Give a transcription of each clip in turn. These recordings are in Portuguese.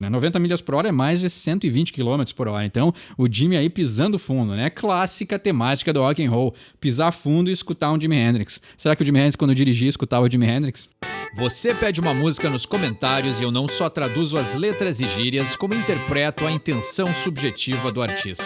né? 90 milhas por hora é mais de 120 km por hora. Então, o Jimi aí pisando fundo, né? Clássica temática do rock and roll. Pisar fundo e escutar um Jimi Hendrix. Será que o Jimi Hendrix, quando dirigia, escutava o Jimi Hendrix? Você pede uma música nos comentários e eu não só traduzo as letras e gírias, como interpreto a intenção subjetiva do artista.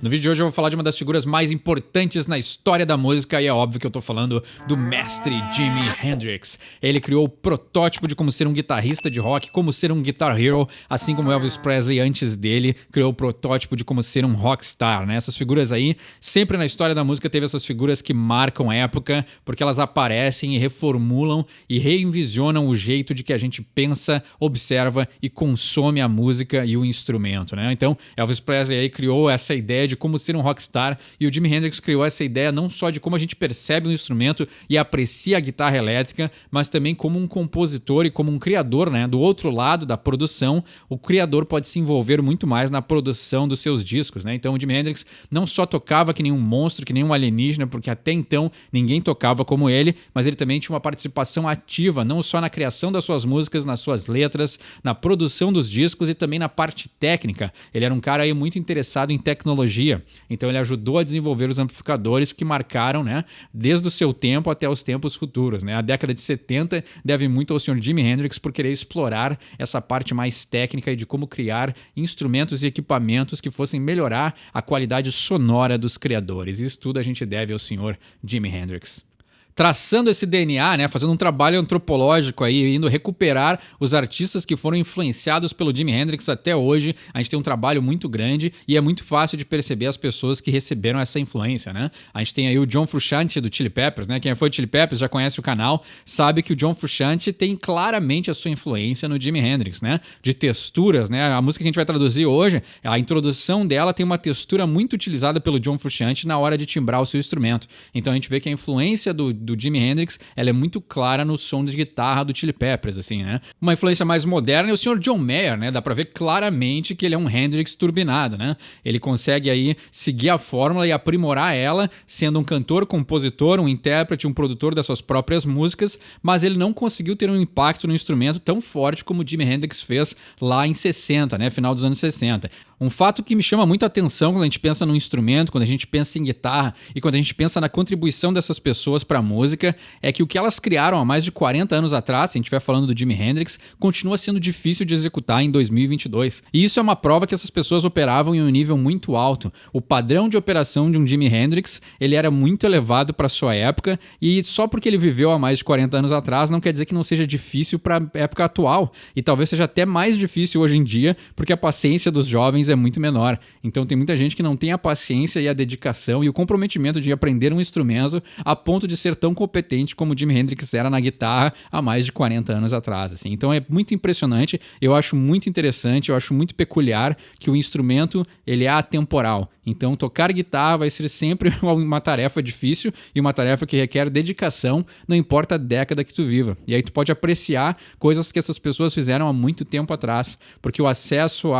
No vídeo de hoje eu vou falar de uma das figuras mais importantes na história da música e é óbvio que eu tô falando do mestre Jimi Hendrix. Ele criou o protótipo de como ser um guitarrista de rock, como ser um guitar hero, assim como Elvis Presley antes dele criou o protótipo de como ser um rockstar, né? Essas figuras aí, sempre na história da música teve essas figuras que marcam época, porque elas aparecem e reformulam e reinvisionam o jeito de que a gente pensa, observa e consome a música e o instrumento, né? Então, Elvis Presley aí criou essa ideia de como ser um rockstar e o Jimi Hendrix criou essa ideia não só de como a gente percebe um instrumento e aprecia a guitarra elétrica, mas também como um compositor e como um criador, né? Do outro lado da produção, o criador pode se envolver muito mais na produção dos seus discos, né? Então o Jimi Hendrix não só tocava que nem um monstro, que nem um alienígena, porque até então ninguém tocava como ele, mas ele também tinha uma participação ativa, não só na criação das suas músicas, nas suas letras, na produção dos discos e também na parte técnica. Ele era um cara aí muito interessado em tecnologia. Então ele ajudou a desenvolver os amplificadores que marcaram, né, desde o seu tempo até os tempos futuros, né? A década de 70 deve muito ao Sr. Jimi Hendrix por querer explorar essa parte mais técnica e de como criar instrumentos e equipamentos que fossem melhorar a qualidade sonora dos criadores. Isso tudo a gente deve ao Sr. Jimi Hendrix. Traçando esse DNA, né, fazendo um trabalho antropológico aí, indo recuperar os artistas que foram influenciados pelo Jimi Hendrix até hoje. A gente tem um trabalho muito grande e é muito fácil de perceber as pessoas que receberam essa influência, né? A gente tem aí o John Frusciante do Chili Peppers, né? Quem foi do Chili Peppers já conhece o canal, sabe que o John Frusciante tem claramente a sua influência no Jimi Hendrix, né? De texturas, né? A música que a gente vai traduzir hoje, a introdução dela tem uma textura muito utilizada pelo John Frusciante na hora de timbrar o seu instrumento. Então a gente vê que a influência do Jimi Hendrix, ela é muito clara no som de guitarra do Chili Peppers, assim, né? Uma influência mais moderna é o Sr. John Mayer, né? Dá pra ver claramente que ele é um Hendrix turbinado, né? Ele consegue aí seguir a fórmula e aprimorar ela, sendo um cantor, compositor, um intérprete, um produtor das suas próprias músicas, mas ele não conseguiu ter um impacto no instrumento tão forte como o Jimi Hendrix fez lá em 60, né? Final dos anos 60. Um fato que me chama muito a atenção quando a gente pensa num instrumento, quando a gente pensa em guitarra e quando a gente pensa na contribuição dessas pessoas para a música, é que o que elas criaram há mais de 40 anos atrás, se a gente estiver falando do Jimi Hendrix, continua sendo difícil de executar em 2022. E isso é uma prova que essas pessoas operavam em um nível muito alto. O padrão de operação de um Jimi Hendrix, ele era muito elevado para sua época e só porque ele viveu há mais de 40 anos atrás não quer dizer que não seja difícil para a época atual. E talvez seja até mais difícil hoje em dia, porque a paciência dos jovens é muito menor. Então tem muita gente que não tem a paciência e a dedicação e o comprometimento de aprender um instrumento a ponto de ser tão competente como o Jimi Hendrix era na guitarra há mais de 40 anos atrás, assim. Então é muito impressionante, eu acho muito interessante, eu acho muito peculiar que o instrumento, ele é atemporal. Então tocar guitarra vai ser sempre uma tarefa difícil e uma tarefa que requer dedicação, não importa a década que tu viva. E aí tu pode apreciar coisas que essas pessoas fizeram há muito tempo atrás, porque o acesso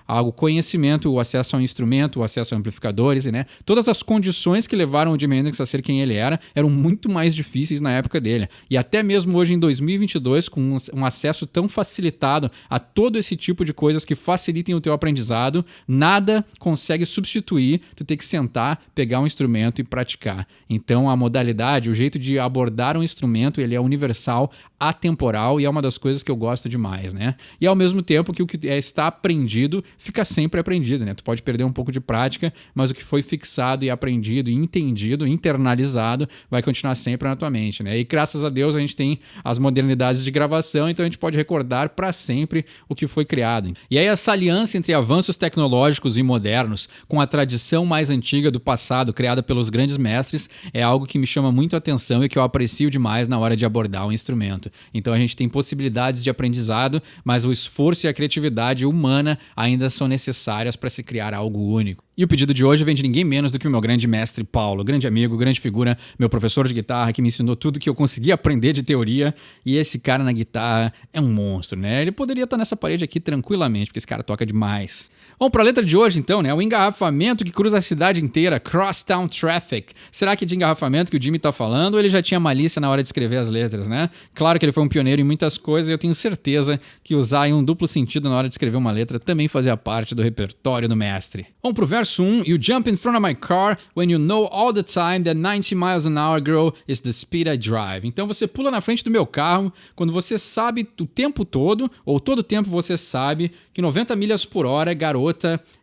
ao conhecimento, o acesso ao instrumento, o acesso a amplificadores, né? Todas as condições que levaram o Jimi Hendrix a ser quem ele era eram muito mais difíceis na época dele. E até mesmo hoje em 2022, com um acesso tão facilitado a todo esse tipo de coisas que facilitem o teu aprendizado, nada consegue substituir tu ter que sentar, pegar um instrumento e praticar. Então a modalidade, o jeito de abordar um instrumento, ele é universal, atemporal e é uma das coisas que eu gosto demais, né? E ao mesmo tempo que o que está aprendido fica sempre aprendido, né? Tu pode perder um pouco de prática, mas o que foi fixado e aprendido e entendido, internalizado, vai continuar sempre na tua mente, né? E graças a Deus a gente tem as modernidades de gravação, então a gente pode recordar para sempre o que foi criado. E aí essa aliança entre avanços tecnológicos e modernos com a tradição mais antiga do passado criada pelos grandes mestres é algo que me chama muito a atenção e que eu aprecio demais na hora de abordar um instrumento. Então a gente tem possibilidades de aprendizado, mas o esforço e a criatividade humana ainda são necessárias para se criar algo único. E o pedido de hoje vem de ninguém menos do que o meu grande mestre Paulo, grande amigo, grande figura, meu professor de guitarra que me ensinou tudo que eu consegui aprender de teoria. E esse cara na guitarra é um monstro, né? Ele poderia estar nessa parede aqui tranquilamente, porque esse cara toca demais. Vamos para a letra de hoje, então, né? O engarrafamento que cruza a cidade inteira, Crosstown Traffic. Será que é de engarrafamento que o Jimmy tá falando ou ele já tinha malícia na hora de escrever as letras, né? Claro que ele foi um pioneiro em muitas coisas e eu tenho certeza que usar em um duplo sentido na hora de escrever uma letra também fazia parte do repertório do mestre. Vamos pro verso 1. You jump in front of my car when you know all the time that 90 miles an hour, girl, is the speed I drive. Então você pula na frente do meu carro quando você sabe o tempo todo, ou todo tempo você sabe que 90 milhas por hora, garota,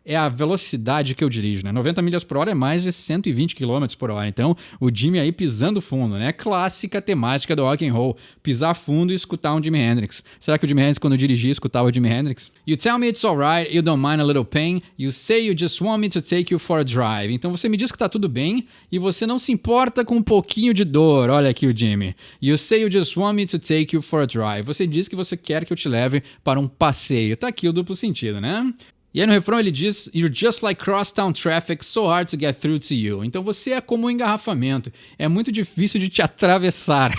é a velocidade que eu dirijo, né? 90 milhas por hora é mais de 120 km por hora. Então, o Jimmy aí pisando fundo, né? Clássica temática do rock and roll. Pisar fundo e escutar um Jimi Hendrix. Será que o Jimi Hendrix, quando dirigia, escutava o Jimi Hendrix? You tell me it's alright, you don't mind a little pain. You say you just want me to take you for a drive. Então, você me diz que tá tudo bem e você não se importa com um pouquinho de dor. Olha aqui o Jimmy. You say you just want me to take you for a drive. Você diz que você quer que eu te leve para um passeio. Tá aqui o duplo sentido, né? E aí no refrão ele diz, You're just like crosstown traffic, so hard to get through to you. Então você é como um engarrafamento, é muito difícil de te atravessar.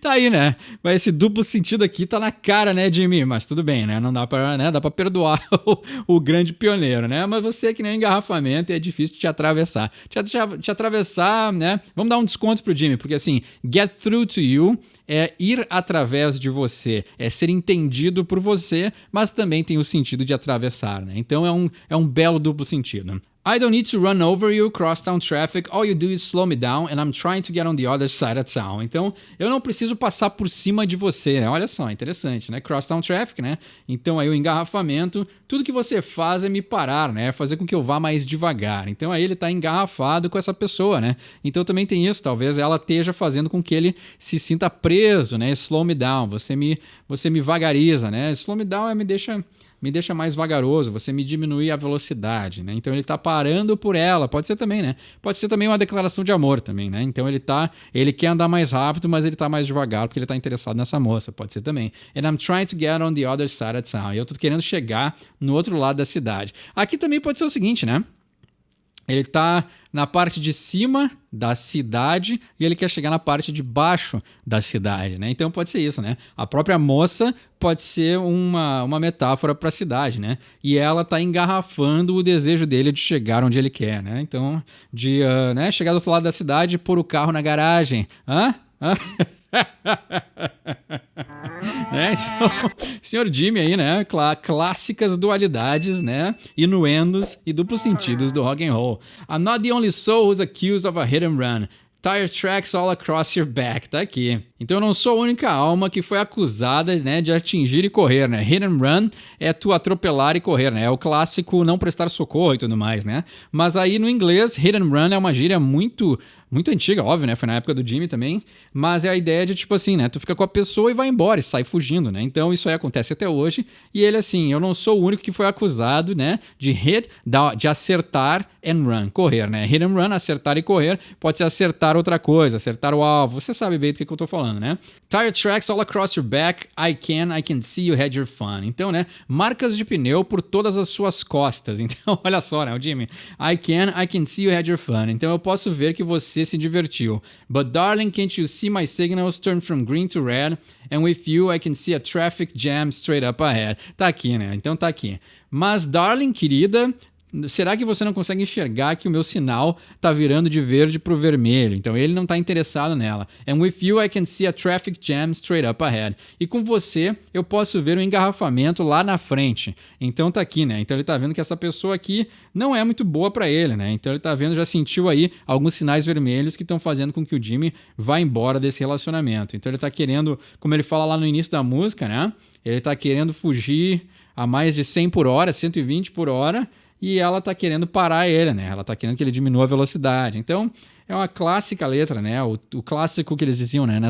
Tá aí, né? Mas esse duplo sentido aqui tá na cara, né, Jimmy? Mas tudo bem, né? Não dá pra, né? Dá pra perdoar o grande pioneiro, né? Mas você é que nem um engarrafamento e é difícil de te atravessar. Te atravessar, né? Vamos dar um desconto pro Jimmy, porque assim, get through to you é ir através de você, é ser entendido por você, mas também tem o sentido de atravessar, né? Então é um belo duplo sentido. I don't need to run over you, crosstown traffic, all you do is slow me down and I'm trying to get on the other side of town. Então, eu não preciso passar por cima de você, né? Olha só, interessante, né? Crosstown traffic, né? Então, aí o engarrafamento, tudo que você faz é me parar, né? Fazer com que eu vá mais devagar. Então, aí ele tá engarrafado com essa pessoa, né? Então, também tem isso, talvez ela esteja fazendo com que ele se sinta preso, né? Slow me down, você me vagariza, né? Slow me down me deixa mais vagaroso, você me diminui a velocidade, né? Então ele tá parando por ela, pode ser também, né? Pode ser também uma declaração de amor também, né? Então ele quer andar mais rápido, mas ele tá mais devagar porque ele tá interessado nessa moça, pode ser também. And I'm trying to get on the other side of town. E eu tô querendo chegar no outro lado da cidade. Aqui também pode ser o seguinte, né? Ele tá na parte de cima da cidade e ele quer chegar na parte de baixo da cidade, né? Então pode ser isso, né? A própria moça pode ser uma metáfora para a cidade, né? E ela tá engarrafando o desejo dele de chegar onde ele quer, né? Então, de né? Chegar do outro lado da cidade e pôr o carro na garagem. Hã? Né? Então, Sr. Jimmy aí, né? Clássicas dualidades, né? Inuendos e duplos sentidos do rock and roll. I'm not the only soul who's accused of a hit and run. Tire tracks all across your back, tá aqui. Então eu não sou a única alma que foi acusada, né, de atingir e correr, né? Hit and run é tu atropelar e correr, né? É o clássico não prestar socorro e tudo mais, né? Mas aí no inglês, hit and run é uma gíria muito antiga, óbvio, né? Foi na época do Jimmy também. Mas é a ideia de tipo assim, né? Tu fica com a pessoa e vai embora e sai fugindo, né? Então isso aí acontece até hoje. E ele assim, eu não sou o único que foi acusado, né? De acertar and run, correr, né? Hit and run, acertar e correr. Pode ser acertar outra coisa, acertar o alvo. Você sabe bem do que eu tô falando, né? Tire tracks all across your back. I can see you had your fun. Então, né? Marcas de pneu por todas as suas costas. Então, olha só, né? O Jimmy. I can see you had your fun. Então eu posso ver que você se divertiu. But darling, can't you see my signals turn from green to red? And with you, I can see a traffic jam straight up ahead. Tá aqui, né? Então tá aqui. Mas, darling, querida, será que você não consegue enxergar que o meu sinal tá virando de verde pro vermelho? Então ele não tá interessado nela. And with you I can see a traffic jam straight up ahead. E com você eu posso ver um engarrafamento lá na frente. Então tá aqui, né? Então ele tá vendo que essa pessoa aqui não é muito boa para ele, né? Então ele tá vendo, já sentiu aí alguns sinais vermelhos que estão fazendo com que o Jimmy vá embora desse relacionamento. Então ele tá querendo, como ele fala lá no início da música, né? Ele tá querendo fugir a mais de 100 por hora, 120 por hora, e ela tá querendo parar ele, né? Ela tá querendo que ele diminua a velocidade. Então, é uma clássica letra, né? O clássico que eles diziam, né?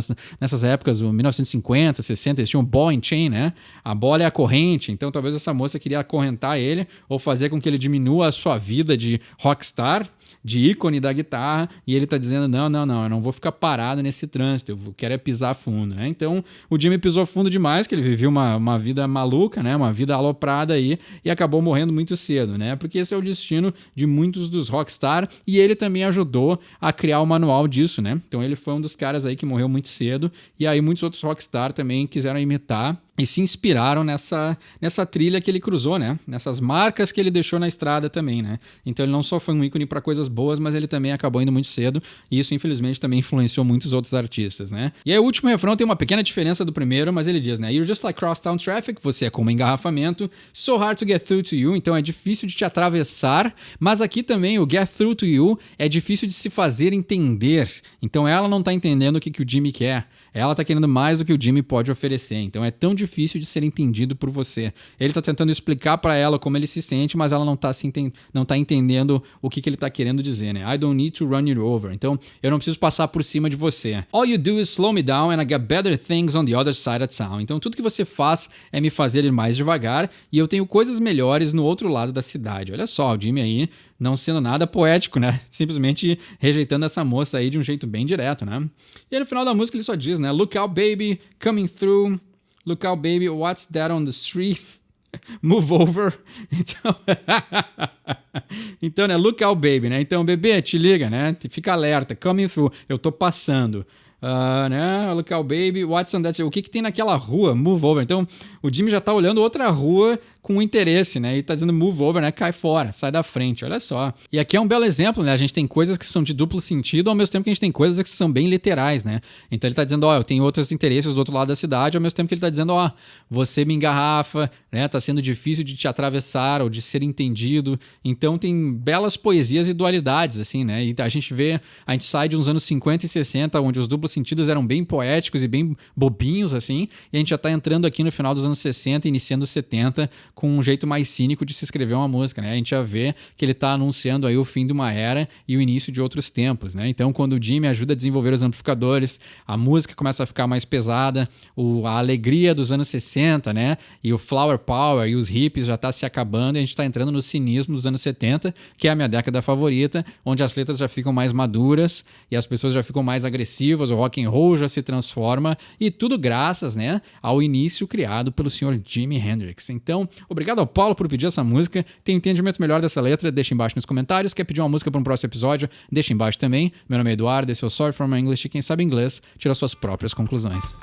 Nessas épocas, o 1950, 60, eles tinham ball and chain, né? A bola é a corrente. Então, talvez essa moça queria acorrentar ele ou fazer com que ele diminua a sua vida de rockstar de ícone da guitarra, e ele tá dizendo, não, eu não vou ficar parado nesse trânsito, eu quero é pisar fundo, né? Então, o Jimmy pisou fundo demais, que ele viveu uma vida maluca, né? Uma vida aloprada aí, e acabou morrendo muito cedo, né? Porque esse é o destino de muitos dos rockstar, e ele também ajudou a criar o manual disso, né? Então, ele foi um dos caras aí que morreu muito cedo, e aí muitos outros rockstar também quiseram imitar e se inspiraram nessa trilha que ele cruzou, né? Nessas marcas que ele deixou na estrada também, né? Então ele não só foi um ícone para coisas boas, mas ele também acabou indo muito cedo, e isso infelizmente também influenciou muitos outros artistas, né? E aí o último refrão tem uma pequena diferença do primeiro, mas ele diz, né? You're just like crosstown traffic, você é como engarrafamento, so hard to get through to you, então é difícil de te atravessar, mas aqui também o get through to you é difícil de se fazer entender. Então ela não tá entendendo o que o Jimmy quer. Ela tá querendo mais do que o Jimmy pode oferecer. Então é tão difícil de ser entendido por você. Ele tá tentando explicar pra ela como ele se sente, mas ela não tá entendendo o que ele tá querendo dizer, né? I don't need to run you over. Então eu não preciso passar por cima de você. All you do is slow me down and I get better things on the other side of town. Então tudo que você faz é me fazer ir mais devagar e eu tenho coisas melhores no outro lado da cidade. Olha só, o Jimmy aí não sendo nada poético, né? Simplesmente rejeitando essa moça aí de um jeito bem direto, né? E aí no final da música ele só diz, né? Look out, baby, coming through. Look out, baby, what's that on the street? Move over. Então, né? Look out, baby, né? Então, bebê, te liga, né? Fica alerta. Coming through. Eu tô passando. Né? Look out, baby, what's on that? O que tem naquela rua? Move over. Então, o Jimmy já tá olhando outra rua com interesse, né? E tá dizendo move over, né? Cai fora, sai da frente, olha só. E aqui é um belo exemplo, né? A gente tem coisas que são de duplo sentido, ao mesmo tempo que a gente tem coisas que são bem literais, né? Então ele tá dizendo, ó, eu tenho outros interesses do outro lado da cidade, ao mesmo tempo que ele tá dizendo, ó, você me engarrafa, né? Tá sendo difícil de te atravessar ou de ser entendido. Então tem belas poesias e dualidades, assim, né? E a gente sai de uns anos 50 e 60, onde os duplos sentidos eram bem poéticos e bem bobinhos, assim, e a gente já tá entrando aqui no final dos anos 60 e iniciando os 70 com um jeito mais cínico de se escrever uma música, né? A gente já vê que ele tá anunciando aí o fim de uma era e o início de outros tempos, né? Então, quando o Jimmy ajuda a desenvolver os amplificadores, a música começa a ficar mais pesada, a alegria dos anos 60, né? E o flower power e os hippies já tá se acabando e a gente tá entrando no cinismo dos anos 70, que é a minha década favorita, onde as letras já ficam mais maduras e as pessoas já ficam mais agressivas, o rock and roll já se transforma e tudo graças, né, ao início criado pelo senhor Jimi Hendrix. Então, obrigado ao Paulo por pedir essa música. Tem um entendimento melhor dessa letra? Deixa embaixo nos comentários. Quer pedir uma música para um próximo episódio? Deixa embaixo também. Meu nome é Eduardo, esse é o Sorry for My English e quem sabe inglês tira suas próprias conclusões.